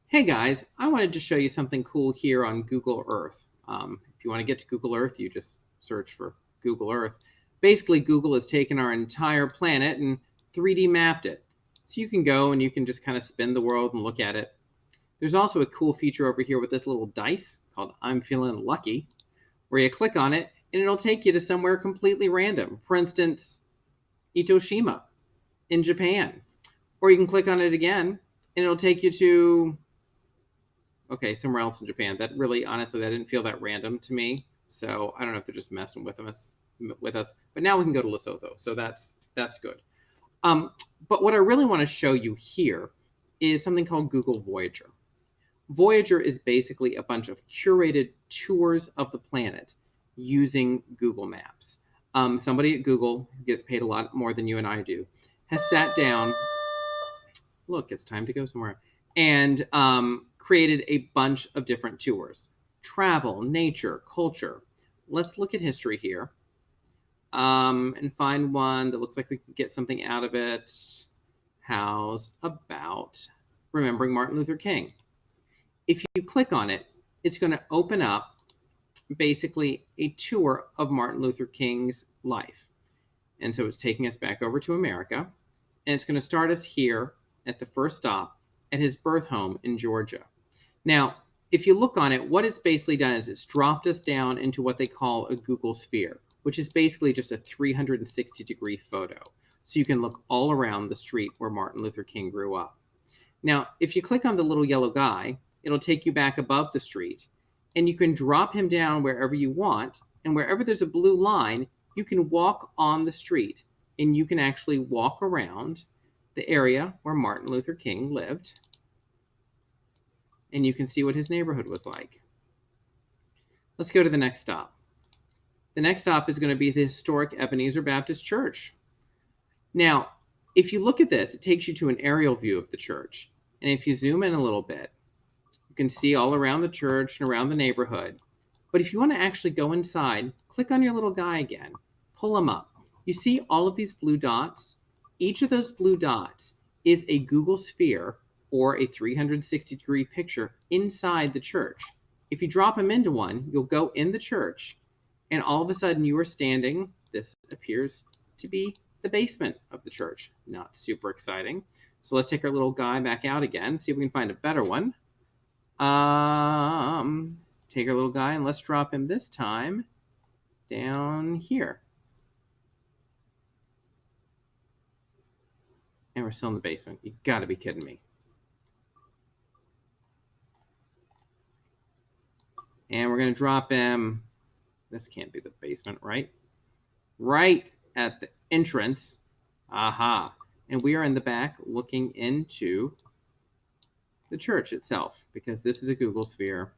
Hey guys, I wanted to show you something cool here on Google Earth. If you want to get to Google Earth, you just search for Google Earth. Basically, Google has taken our entire planet and 3D mapped it. So you can go and you can just kind of spin the world and look at it. There's also a cool feature over here with this little dice called I'm Feeling Lucky, where you click on it and it'll take you to somewhere completely random. For instance, Itoshima in Japan. Or you can click on it again and it'll take you to somewhere else in Japan. That really, honestly, that didn't feel that random to me. So I don't know if they're just messing with us. But now we can go to Lesotho, so that's good. Um, but what I really want to show you here is something called Google Voyager. Voyager is basically a bunch of curated tours of the planet using Google Maps. Somebody at Google, who gets paid a lot more than you and I do, has sat down. Look, it's time to go somewhere. And created a bunch of different tours: travel, nature, culture. Let's look at history here and find one that looks like we can get something out of it. How's about remembering Martin Luther King? If you click on it, it's going to open up basically a tour of Martin Luther King's life. And so it's taking us back over to America, and it's going to start us here at the first stop at his birth home in Georgia. Now, if you look on it, what it's basically done is it's dropped us down into what they call a Google sphere, which is basically just a 360-degree photo. So you can look all around the street where Martin Luther King grew up. Now, if you click on the little yellow guy, it'll take you back above the street, and you can drop him down wherever you want, and wherever there's a blue line, you can walk on the street, and you can actually walk around the area where Martin Luther King lived, and you can see what his neighborhood was like. Let's go to the next stop. The next stop is going to be the historic Ebenezer Baptist Church. Now, if you look at this, it takes you to an aerial view of the church. And if you zoom in a little bit, you can see all around the church and around the neighborhood. But if you want to actually go inside, click on your little guy again, pull him up. You see all of these blue dots? Each of those blue dots is a Google sphere or a 360-degree picture inside the church. If you drop them into one, you'll go in the church, and all of a sudden you are standing. This appears to be the basement of the church. Not super exciting. So let's take our little guy back out again, see if we can find a better one. Take our little guy and let's drop him this time down here. And we're still in the basement. You gotta be kidding me. And we're gonna drop him. This can't be the basement, right? Right at the entrance. Aha. And we are in the back looking into the church itself, because this is a Google sphere.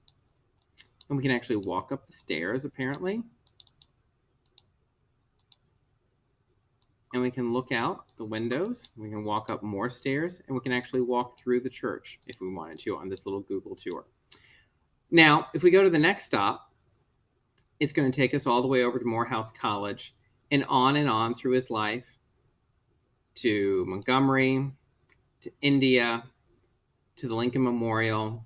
And we can actually walk up the stairs, apparently. And we can look out the windows. We can walk up more stairs, and we can actually walk through the church if we wanted to on this little Google tour. Now, if we go to the next stop, it's going to take us all the way over to Morehouse College and on through his life to Montgomery, to India, to the Lincoln Memorial,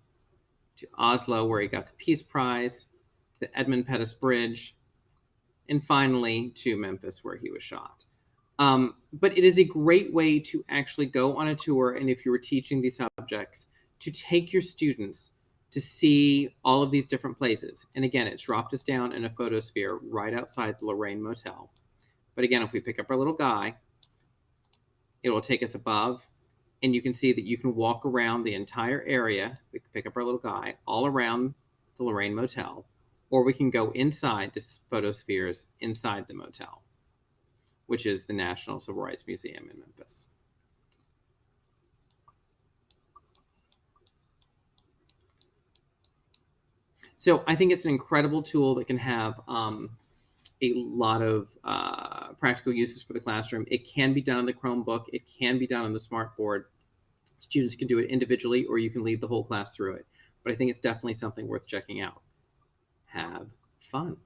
to Oslo, where he got the Peace Prize, to the Edmund Pettus Bridge, and finally to Memphis, where he was shot. But it is a great way to actually go on a tour, and if you were teaching these subjects, to take your students to see all of these different places. And again, it's dropped us down in a photosphere right outside the Lorraine Motel. But again, if we pick up our little guy, it will take us above, and you can see that you can walk around the entire area. We can pick up our little guy all around the Lorraine Motel, or we can go inside to photospheres inside the motel, which is the National Civil Rights Museum in Memphis. So I think it's an incredible tool that can have a lot of practical uses for the classroom. It can be done on the Chromebook. It can be done on the smartboard. Students can do it individually, or you can lead the whole class through it. But I think it's definitely something worth checking out. Have fun.